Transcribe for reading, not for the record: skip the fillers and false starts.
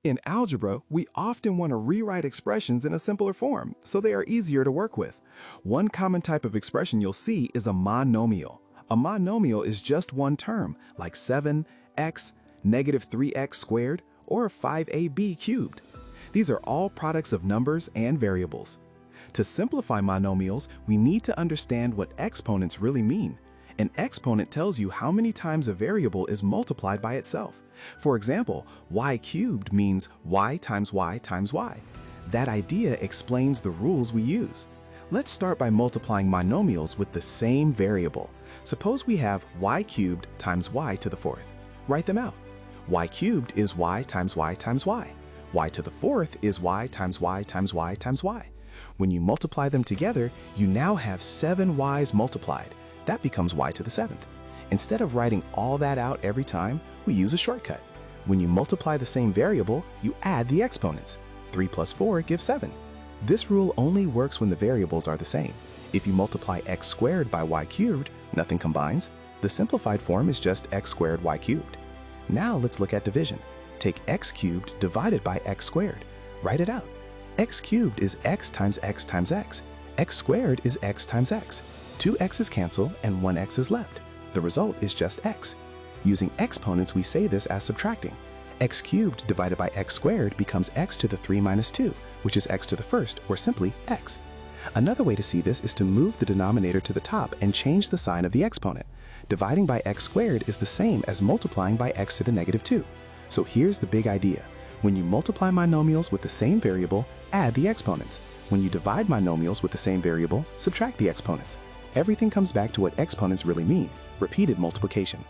In algebra, we often want to rewrite expressions in a simpler form, so they are easier to work with. One common type of expression you'll see is a monomial. A monomial is just one term, like 7x, -3x squared, or 5ab cubed. These are all products of numbers and variables. To simplify monomials, we need to understand what exponents really mean. An exponent tells you how many times a variable is multiplied by itself. For example, y cubed means y times y times y. That idea explains the rules we use. Let's start by multiplying monomials with the same variable. Suppose we have y cubed times y to the fourth. Write them out. Y cubed is y times y times y. Y to the fourth is y times y times y times y. When you multiply them together, you now have 7 y's multiplied. That becomes y to the 7th. Instead of writing all that out every time, we use a shortcut. When you multiply the same variable, you add the exponents. 3 plus 4 gives 7. This rule only works when the variables are the same. If you multiply x squared by y cubed, nothing combines. The simplified form is just x squared y cubed. Now let's look at division. Take x cubed divided by x squared. Write it out. X cubed is x times x times x. X squared is x times x. 2 x's cancel and 1 x is left. The result is just x. Using exponents, we say this as subtracting. X cubed divided by x squared becomes x to the 3 minus 2, which is x to the first, or simply x. Another way to see this is to move the denominator to the top and change the sign of the exponent. Dividing by x squared is the same as multiplying by x to the -2. So here's the big idea. When you multiply monomials with the same variable, add the exponents. When you divide monomials with the same variable, subtract the exponents. Everything comes back to what exponents really mean: repeated multiplication.